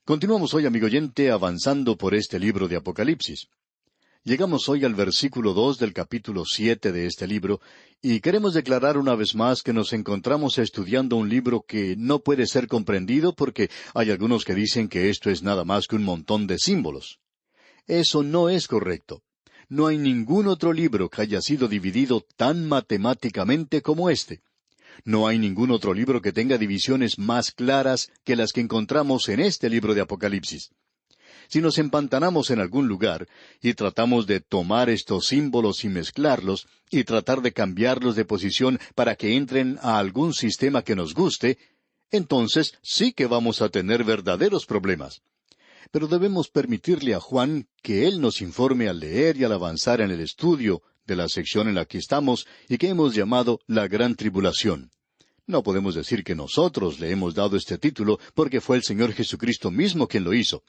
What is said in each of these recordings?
Continuamos hoy, amigo oyente, avanzando por este libro de Apocalipsis. Llegamos hoy al versículo 2 del capítulo 7 de este libro, y queremos declarar una vez más que nos encontramos estudiando un libro que no puede ser comprendido porque hay algunos que dicen que esto es nada más que un montón de símbolos. Eso no es correcto. No hay ningún otro libro que haya sido dividido tan matemáticamente como este. No hay ningún otro libro que tenga divisiones más claras que las que encontramos en este libro de Apocalipsis. Si nos empantanamos en algún lugar y tratamos de tomar estos símbolos y mezclarlos y tratar de cambiarlos de posición para que entren a algún sistema que nos guste, entonces sí que vamos a tener verdaderos problemas. Pero debemos permitirle a Juan que él nos informe al leer y al avanzar en el estudio de la sección en la que estamos y que hemos llamado la Gran Tribulación. No podemos decir que nosotros le hemos dado este título porque fue el Señor Jesucristo mismo quien lo hizo.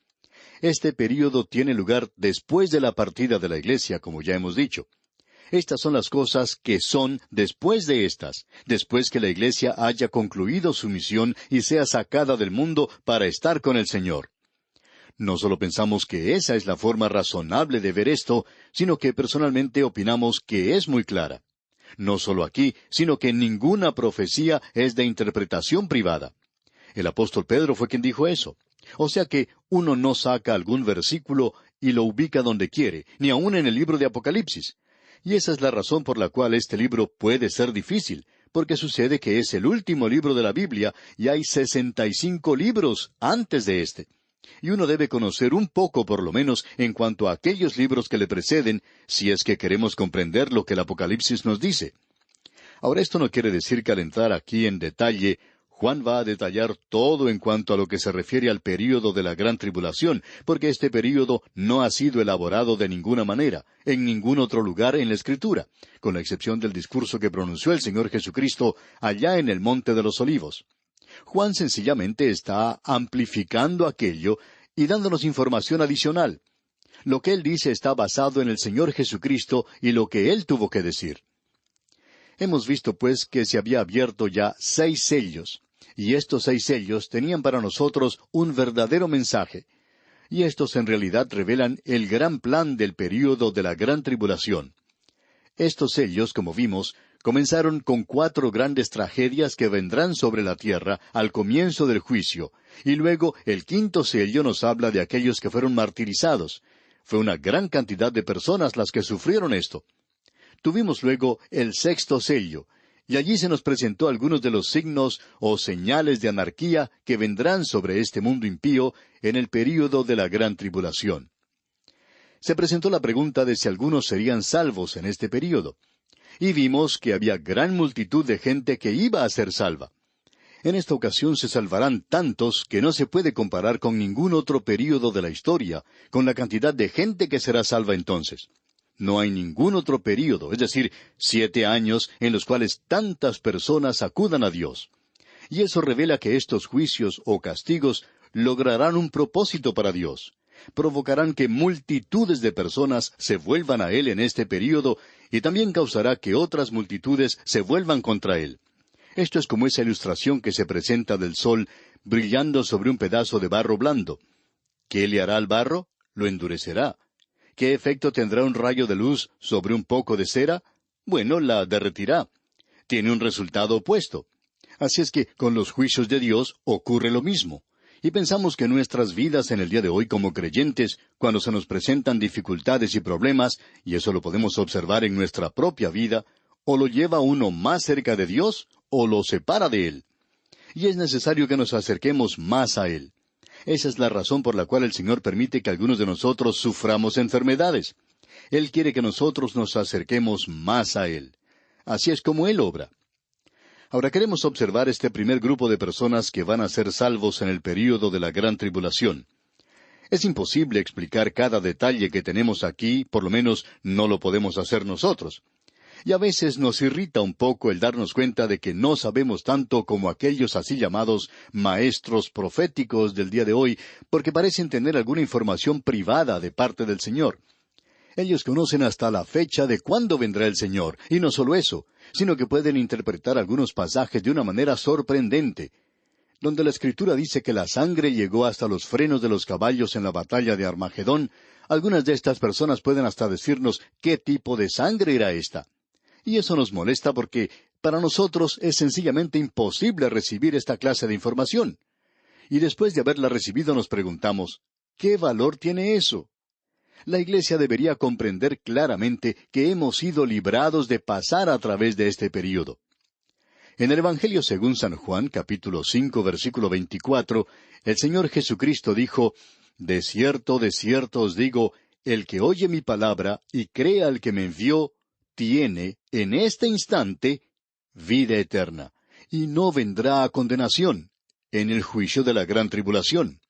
Este período tiene lugar después de la partida de la iglesia, como ya hemos dicho. Estas son las cosas que son después de estas, después que la iglesia haya concluido su misión y sea sacada del mundo para estar con el Señor. No solo pensamos que esa es la forma razonable de ver esto, sino que personalmente opinamos que es muy clara. No solo aquí, sino que ninguna profecía es de interpretación privada. El apóstol Pedro fue quien dijo eso. O sea que uno no saca algún versículo y lo ubica donde quiere, ni aun en el libro de Apocalipsis. Y esa es la razón por la cual este libro puede ser difícil, porque sucede que es el último libro de la Biblia y hay 65 libros antes de este. Y uno debe conocer un poco, por lo menos, en cuanto a aquellos libros que le preceden, si es que queremos comprender lo que el Apocalipsis nos dice. Ahora, esto no quiere decir que al entrar aquí en detalle, Juan va a detallar todo en cuanto a lo que se refiere al período de la Gran Tribulación, porque este período no ha sido elaborado de ninguna manera, en ningún otro lugar en la Escritura, con la excepción del discurso que pronunció el Señor Jesucristo allá en el Monte de los Olivos. Juan sencillamente está amplificando aquello y dándonos información adicional. Lo que él dice está basado en el Señor Jesucristo y lo que él tuvo que decir. Hemos visto, pues, que se había abierto ya 6 sellos, y estos 6 sellos tenían para nosotros un verdadero mensaje. Y estos en realidad revelan el gran plan del período de la Gran Tribulación. Estos sellos, como vimos, comenzaron con 4 grandes tragedias que vendrán sobre la tierra al comienzo del juicio, y luego el 5.º sello nos habla de aquellos que fueron martirizados. Fue una gran cantidad de personas las que sufrieron esto. Tuvimos luego el 6.º sello, y allí se nos presentó algunos de los signos o señales de anarquía que vendrán sobre este mundo impío en el período de la Gran Tribulación. Se presentó la pregunta de si algunos serían salvos en este período. Y vimos que había gran multitud de gente que iba a ser salva. En esta ocasión se salvarán tantos que no se puede comparar con ningún otro período de la historia, con la cantidad de gente que será salva entonces. No hay ningún otro período, es decir, 7 años en los cuales tantas personas acudan a Dios. Y eso revela que estos juicios o castigos lograrán un propósito para Dios. Provocarán que multitudes de personas se vuelvan a Él en este período y también causará que otras multitudes se vuelvan contra Él. Esto es como esa ilustración que se presenta del sol brillando sobre un pedazo de barro blando. ¿Qué le hará al barro? Lo endurecerá. ¿Qué efecto tendrá un rayo de luz sobre un poco de cera? Bueno, la derretirá. Tiene un resultado opuesto. Así es que con los juicios de Dios ocurre lo mismo. Y pensamos que nuestras vidas en el día de hoy como creyentes, cuando se nos presentan dificultades y problemas, y eso lo podemos observar en nuestra propia vida, o lo lleva uno más cerca de Dios, o lo separa de Él. Y es necesario que nos acerquemos más a Él. Esa es la razón por la cual el Señor permite que algunos de nosotros suframos enfermedades. Él quiere que nosotros nos acerquemos más a Él. Así es como Él obra. Ahora queremos observar este primer grupo de personas que van a ser salvos en el período de la Gran Tribulación. Es imposible explicar cada detalle que tenemos aquí, por lo menos no lo podemos hacer nosotros. Y a veces nos irrita un poco el darnos cuenta de que no sabemos tanto como aquellos así llamados maestros proféticos del día de hoy, porque parecen tener alguna información privada de parte del Señor. Ellos conocen hasta la fecha de cuándo vendrá el Señor, y no solo eso, sino que pueden interpretar algunos pasajes de una manera sorprendente. donde la Escritura dice que la sangre llegó hasta los frenos de los caballos en la batalla de Armagedón, algunas de estas personas pueden hasta decirnos qué tipo de sangre era esta. Y eso nos molesta porque para nosotros es sencillamente imposible recibir esta clase de información. Y después de haberla recibido nos preguntamos, ¿qué valor tiene eso? La Iglesia debería comprender claramente que hemos sido librados de pasar a través de este período. En el Evangelio según San Juan, capítulo 5, versículo 24, el Señor Jesucristo dijo, de cierto os digo, el que oye mi palabra y crea al que me envió, tiene, en este instante, vida eterna, y no vendrá a condenación, en el juicio de la gran tribulación.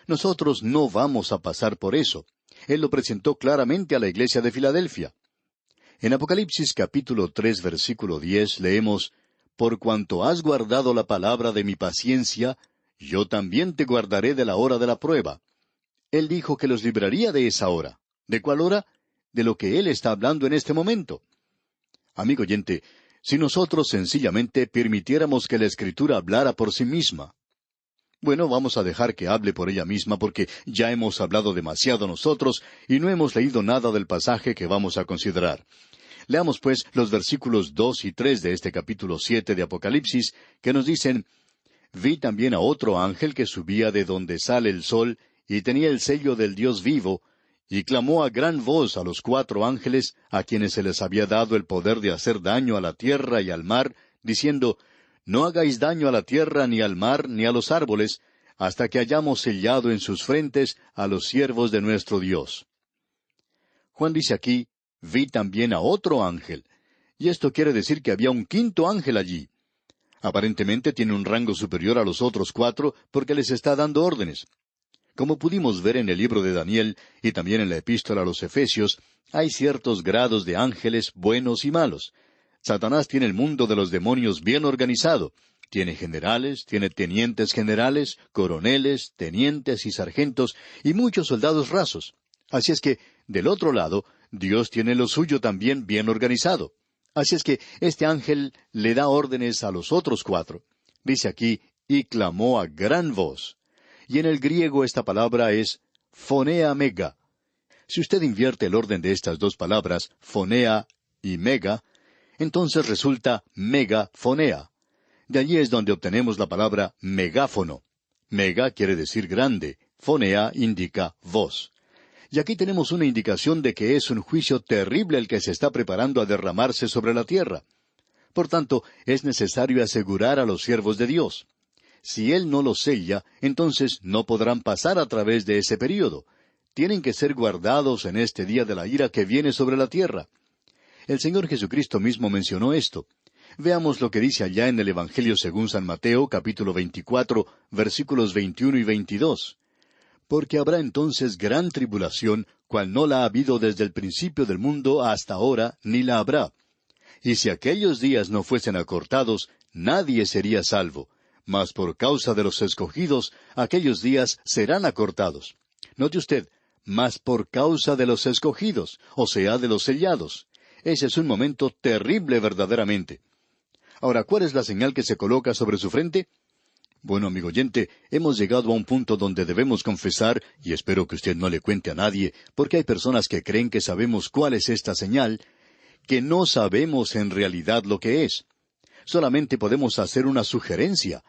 Nosotros no vamos a pasar por eso. Él lo presentó claramente a la iglesia de Filadelfia. En Apocalipsis capítulo 3, versículo 10, leemos, por cuanto has guardado la palabra de mi paciencia, yo también te guardaré de la hora de la prueba. Él dijo que los libraría de esa hora. ¿De cuál hora? De lo que Él está hablando en este momento. Amigo oyente, si nosotros sencillamente permitiéramos que la Escritura hablara por sí misma. Bueno, vamos a dejar que hable por ella misma porque ya hemos hablado demasiado nosotros y no hemos leído nada del pasaje que vamos a considerar. Leamos pues los versículos 2 y 3 de este capítulo 7 de Apocalipsis, que nos dicen, vi también a otro ángel que subía de donde sale el sol, y tenía el sello del Dios vivo, y clamó a gran voz a los 4 ángeles, a quienes se les había dado el poder de hacer daño a la tierra y al mar, diciendo, no hagáis daño a la tierra, ni al mar, ni a los árboles, hasta que hayamos sellado en sus frentes a los siervos de nuestro Dios. Juan dice aquí, vi también a otro ángel. Y esto quiere decir que había un 5º ángel allí. Aparentemente tiene un rango superior a los otros 4 porque les está dando órdenes. Como pudimos ver en el libro de Daniel y también en la epístola a los Efesios, hay ciertos grados de ángeles buenos y malos. Satanás tiene el mundo de los demonios bien organizado. Tiene generales, tiene tenientes generales, coroneles, tenientes y sargentos, y muchos soldados rasos. Así es que, del otro lado, Dios tiene lo suyo también bien organizado. Así es que este ángel le da órdenes a los otros 4. Dice aquí, y clamó a gran voz. Y en el griego esta palabra es phonea mega. Si usted invierte el orden de estas dos palabras, phonea y mega, entonces resulta megafonea. De allí es donde obtenemos la palabra megáfono. Mega quiere decir grande, fonea indica voz. Y aquí tenemos una indicación de que es un juicio terrible el que se está preparando a derramarse sobre la tierra. Por tanto, es necesario asegurar a los siervos de Dios. Si Él no los sella, entonces no podrán pasar a través de ese período. Tienen que ser guardados en este día de la ira que viene sobre la tierra. El Señor Jesucristo mismo mencionó esto. Veamos lo que dice allá en el Evangelio según San Mateo, capítulo 24, versículos 21 y 22. Porque habrá entonces gran tribulación, cual no la ha habido desde el principio del mundo hasta ahora, ni la habrá. Y si aquellos días no fuesen acortados, nadie sería salvo. Mas por causa de los escogidos, aquellos días serán acortados. Note usted, mas por causa de los escogidos, o sea, de los sellados. Ese es un momento terrible verdaderamente. Ahora, ¿cuál es la señal que se coloca sobre su frente? Bueno, amigo oyente, hemos llegado a un punto donde debemos confesar, y espero que usted no le cuente a nadie, porque hay personas que creen que sabemos cuál es esta señal, que no sabemos en realidad lo que es. Solamente podemos hacer una sugerencia.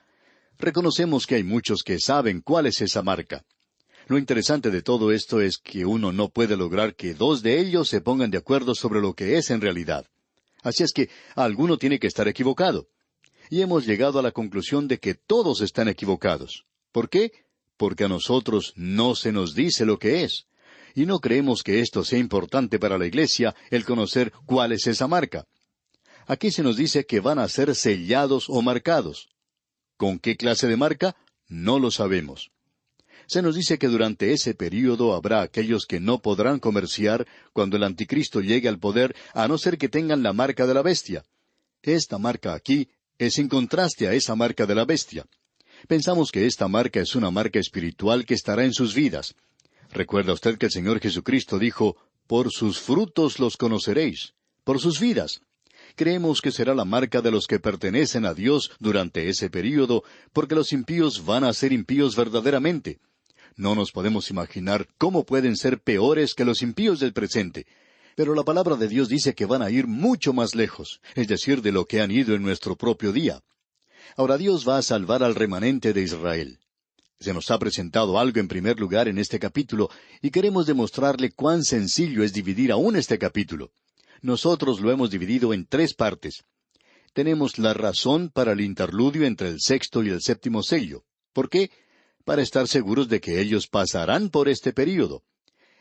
Reconocemos que hay muchos que saben cuál es esa marca. Lo interesante de todo esto es que uno no puede lograr que 2 de ellos se pongan de acuerdo sobre lo que es en realidad. Así es que alguno tiene que estar equivocado. Y hemos llegado a la conclusión de que todos están equivocados. ¿Por qué? Porque a nosotros no se nos dice lo que es. Y no creemos que esto sea importante para la Iglesia, el conocer cuál es esa marca. Aquí se nos dice que van a ser sellados o marcados. ¿Con qué clase de marca? No lo sabemos. Se nos dice que durante ese período habrá aquellos que no podrán comerciar cuando el anticristo llegue al poder, a no ser que tengan la marca de la bestia. Esta marca aquí es en contraste a esa marca de la bestia. Pensamos que esta marca es una marca espiritual que estará en sus vidas. Recuerda usted que el Señor Jesucristo dijo, por sus frutos los conoceréis, por sus vidas. Creemos que será la marca de los que pertenecen a Dios durante ese período, porque los impíos van a ser impíos verdaderamente. No nos podemos imaginar cómo pueden ser peores que los impíos del presente. Pero la palabra de Dios dice que van a ir mucho más lejos, es decir, de lo que han ido en nuestro propio día. Ahora Dios va a salvar al remanente de Israel. Se nos ha presentado algo en primer lugar en este capítulo, y queremos demostrarle cuán sencillo es dividir aún este capítulo. Nosotros lo hemos dividido en 3 partes. Tenemos la razón para el interludio entre el 6º y el 7º sello. ¿Por qué? Para estar seguros de que ellos pasarán por este período.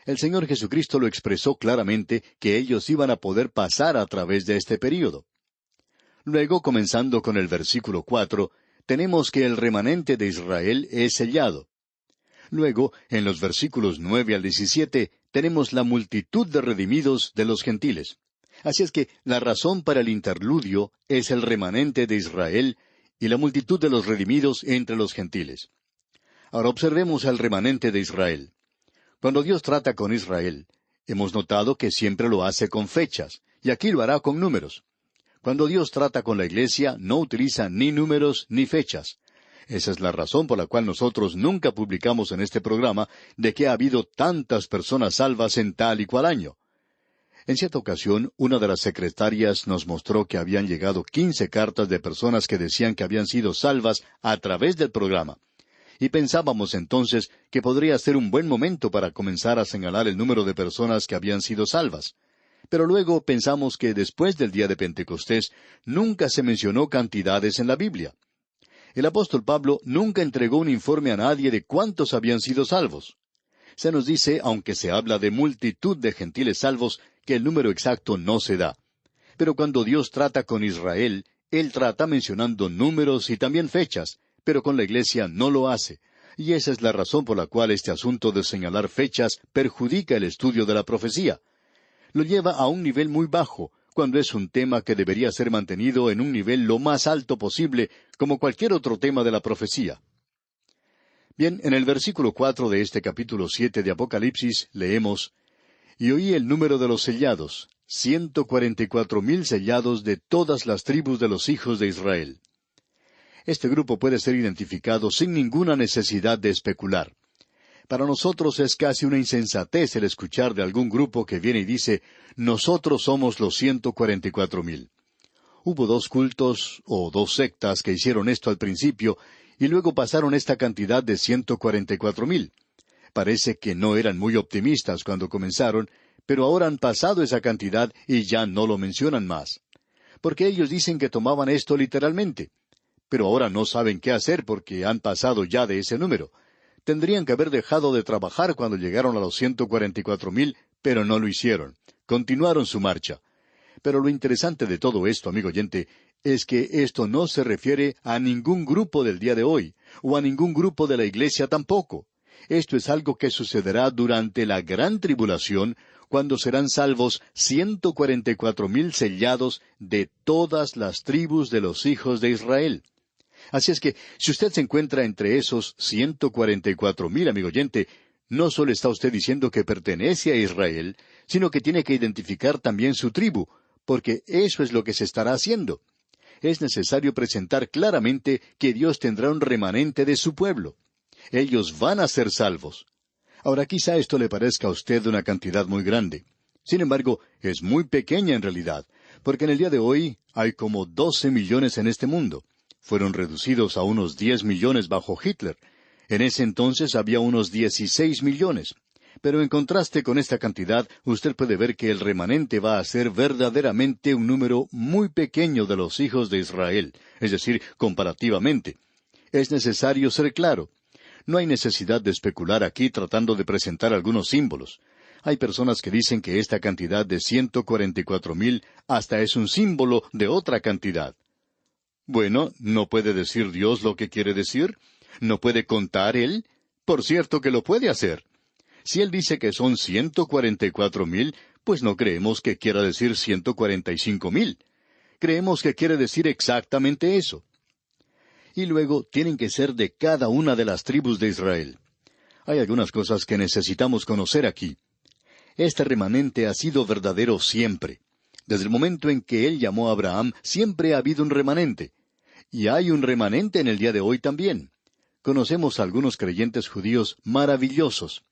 El Señor Jesucristo lo expresó claramente que ellos iban a poder pasar a través de este período. Luego, comenzando con el versículo 4, tenemos que el remanente de Israel es sellado. Luego, en los versículos 9 al 17, tenemos la multitud de redimidos de los gentiles. Así es que la razón para el interludio es el remanente de Israel y la multitud de los redimidos entre los gentiles. Ahora observemos al remanente de Israel. Cuando Dios trata con Israel, hemos notado que siempre lo hace con fechas, y aquí lo hará con números. Cuando Dios trata con la iglesia, no utiliza ni números ni fechas. Esa es la razón por la cual nosotros nunca publicamos en este programa de que ha habido tantas personas salvas en tal y cual año. En cierta ocasión, una de las secretarias nos mostró que habían llegado 15 cartas de personas que decían que habían sido salvas a través del programa. Y pensábamos entonces que podría ser un buen momento para comenzar a señalar el número de personas que habían sido salvas. Pero luego pensamos que después del día de Pentecostés nunca se mencionó cantidades en la Biblia. El apóstol Pablo nunca entregó un informe a nadie de cuántos habían sido salvos. Se nos dice, aunque se habla de multitud de gentiles salvos, que el número exacto no se da. Pero cuando Dios trata con Israel, Él trata mencionando números y también fechas, pero con la iglesia no lo hace. Y esa es la razón por la cual este asunto de señalar fechas perjudica el estudio de la profecía. Lo lleva a un nivel muy bajo, cuando es un tema que debería ser mantenido en un nivel lo más alto posible, como cualquier otro tema de la profecía. Bien, en el versículo 4 de este capítulo 7 de Apocalipsis leemos: «Y oí el número de los sellados, 144,000 sellados de todas las tribus de los hijos de Israel». Este grupo puede ser identificado sin ninguna necesidad de especular. Para nosotros es casi una insensatez el escuchar de algún grupo que viene y dice, «Nosotros somos los 144,000». Hubo 2 cultos o 2 sectas que hicieron esto al principio, y luego pasaron esta cantidad de 144,000. Parece que no eran muy optimistas cuando comenzaron, pero ahora han pasado esa cantidad y ya no lo mencionan más. Porque ellos dicen que tomaban esto literalmente. Pero ahora no saben qué hacer porque han pasado ya de ese número. Tendrían que haber dejado de trabajar cuando llegaron a los 144,000, pero no lo hicieron. Continuaron su marcha. Pero lo interesante de todo esto, amigo oyente, es que esto no se refiere a ningún grupo del día de hoy, o a ningún grupo de la iglesia tampoco. Esto es algo que sucederá durante la gran tribulación, cuando serán salvos 144,000 sellados de todas las tribus de los hijos de Israel. Así es que, si usted se encuentra entre esos 144,000, amigo oyente, no solo está usted diciendo que pertenece a Israel, sino que tiene que identificar también su tribu, porque eso es lo que se estará haciendo. Es necesario presentar claramente que Dios tendrá un remanente de su pueblo. Ellos van a ser salvos. Ahora quizá esto le parezca a usted una cantidad muy grande. Sin embargo, es muy pequeña en realidad, porque en el día de hoy hay como 12 millones en este mundo. Fueron reducidos a unos 10 millones bajo Hitler. En ese entonces había unos 16 millones. Pero en contraste con esta cantidad, usted puede ver que el remanente va a ser verdaderamente un número muy pequeño de los hijos de Israel, es decir, comparativamente. Es necesario ser claro. No hay necesidad de especular aquí tratando de presentar algunos símbolos. Hay personas que dicen que esta cantidad de 144,000 hasta es un símbolo de otra cantidad. Bueno, ¿no puede decir Dios lo que quiere decir? ¿No puede contar Él? Por cierto que lo puede hacer. Si Él dice que son 144,000, pues no creemos que quiera decir 145,000. Creemos que quiere decir exactamente eso. Y luego tienen que ser de cada una de las tribus de Israel. Hay algunas cosas que necesitamos conocer aquí. Este remanente ha sido verdadero siempre. Desde el momento en que Él llamó a Abraham, siempre ha habido un remanente. Y hay un remanente en el día de hoy también. Conocemos a algunos creyentes judíos maravillosos.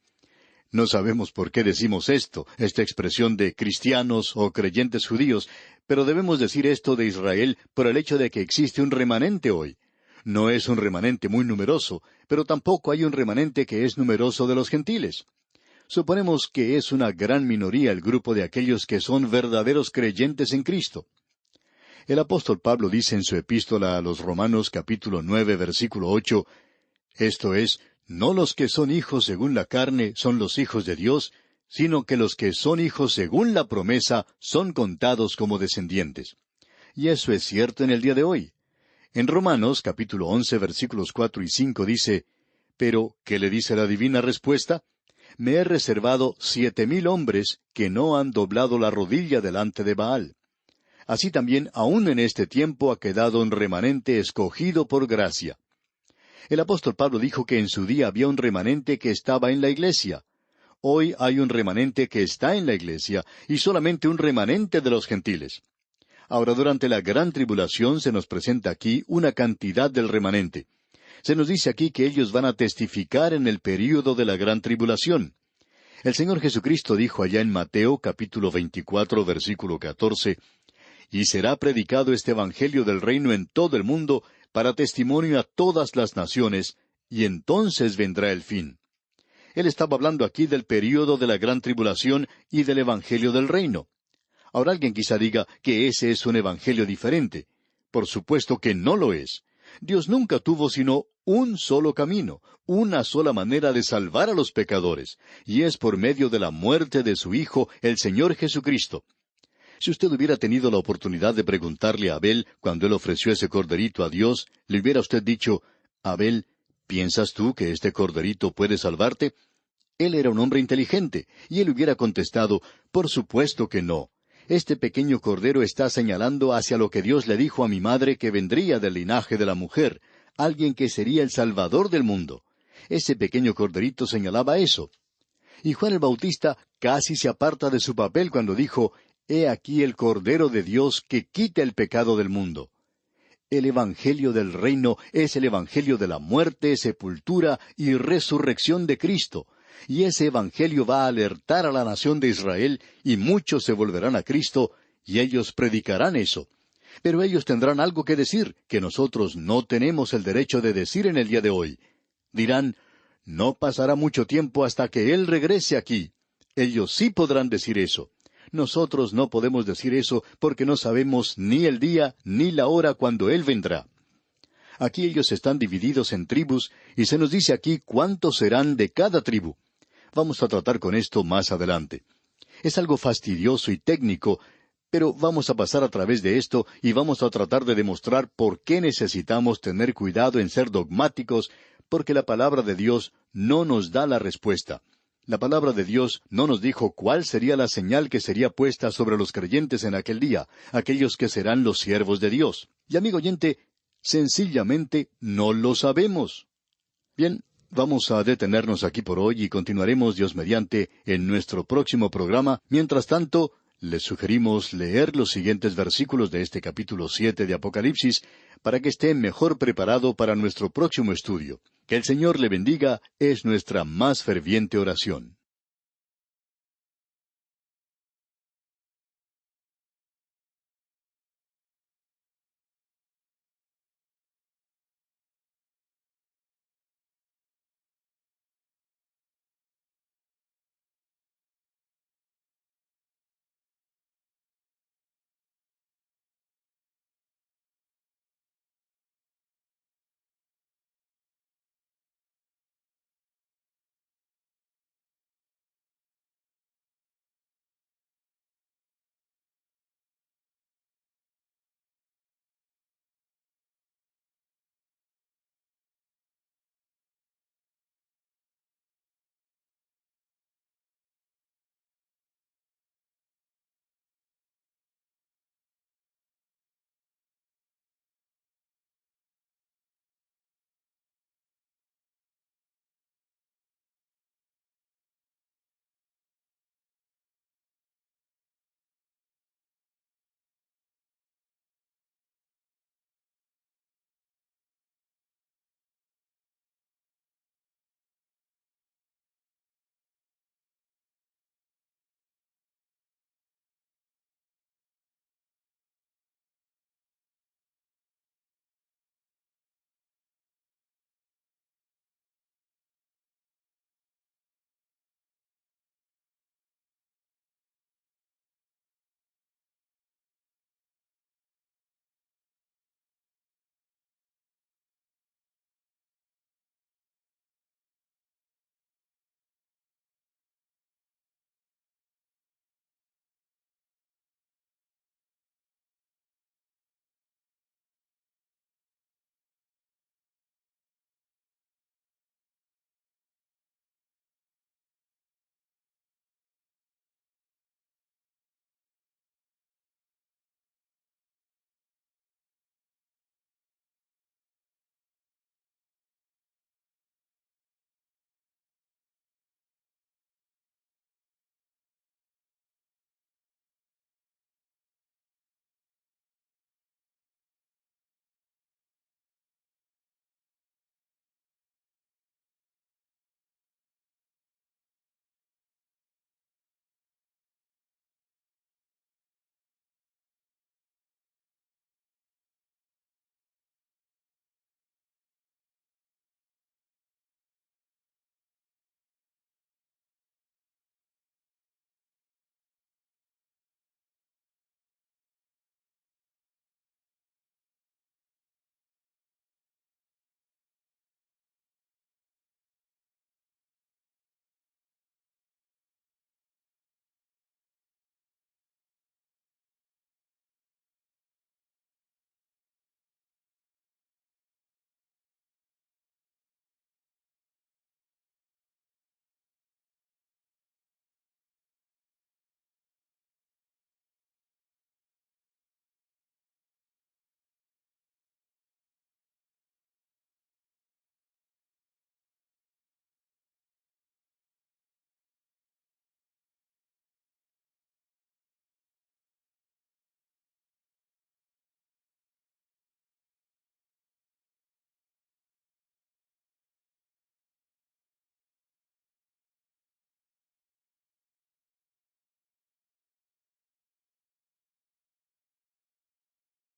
No sabemos por qué decimos esto, esta expresión de cristianos o creyentes judíos, pero debemos decir esto de Israel por el hecho de que existe un remanente hoy. No es un remanente muy numeroso, pero tampoco hay un remanente que es numeroso de los gentiles. Suponemos que es una gran minoría el grupo de aquellos que son verdaderos creyentes en Cristo. El apóstol Pablo dice en su epístola a los Romanos capítulo 9 versículo 8, esto es, no los que son hijos según la carne son los hijos de Dios, sino que los que son hijos según la promesa son contados como descendientes. Y eso es cierto en el día de hoy. En Romanos capítulo 11 versículos 4 y 5 dice, pero, ¿qué le dice la divina respuesta? Me he reservado 7,000 hombres que no han doblado la rodilla delante de Baal. Así también, aún en este tiempo ha quedado un remanente escogido por gracia. El apóstol Pablo dijo que en su día había un remanente que estaba en la iglesia. Hoy hay un remanente que está en la iglesia y solamente un remanente de los gentiles. Ahora, durante la gran tribulación se nos presenta aquí una cantidad del remanente. Se nos dice aquí que ellos van a testificar en el período de la gran tribulación. El Señor Jesucristo dijo allá en Mateo capítulo 24 versículo 14, y será predicado este evangelio del reino en todo el mundo para testimonio a todas las naciones, y entonces vendrá el fin. Él estaba hablando aquí del período de la gran tribulación y del evangelio del reino. Ahora alguien quizá diga que ese es un evangelio diferente. Por supuesto que no lo es. Dios nunca tuvo sino un solo camino, una sola manera de salvar a los pecadores, y es por medio de la muerte de su Hijo, el Señor Jesucristo. Si usted hubiera tenido la oportunidad de preguntarle a Abel cuando él ofreció ese corderito a Dios, le hubiera usted dicho, Abel, ¿piensas tú que este corderito puede salvarte? Él era un hombre inteligente, y él hubiera contestado, por supuesto que no. Este pequeño cordero está señalando hacia lo que Dios le dijo a mi madre que vendría del linaje de la mujer, alguien que sería el Salvador del mundo. Ese pequeño corderito señalaba eso. Y Juan el Bautista casi se aparta de su papel cuando dijo, He aquí el Cordero de Dios que quita el pecado del mundo. El Evangelio del Reino es el Evangelio de la muerte, sepultura y resurrección de Cristo. Y ese Evangelio va a alertar a la nación de Israel, y muchos se volverán a Cristo, y ellos predicarán eso. Pero ellos tendrán algo que decir, que nosotros no tenemos el derecho de decir en el día de hoy. Dirán, no pasará mucho tiempo hasta que Él regrese aquí. Ellos sí podrán decir eso. Nosotros no podemos decir eso porque no sabemos ni el día ni la hora cuando Él vendrá. Aquí ellos están divididos en tribus, y se nos dice aquí cuántos serán de cada tribu. Vamos a tratar con esto más adelante. Es algo fastidioso y técnico, pero vamos a pasar a través de esto y vamos a tratar de demostrar por qué necesitamos tener cuidado en ser dogmáticos, porque la palabra de Dios no nos da la respuesta. La palabra de Dios no nos dijo cuál sería la señal que sería puesta sobre los creyentes en aquel día, aquellos que serán los siervos de Dios. Y amigo oyente, sencillamente no lo sabemos. Bien, vamos a detenernos aquí por hoy y continuaremos, Dios mediante, en nuestro próximo programa. Mientras tanto, les sugerimos leer los siguientes versículos de este capítulo 7 de Apocalipsis para que esté mejor preparado para nuestro próximo estudio. Que el Señor le bendiga es nuestra más ferviente oración.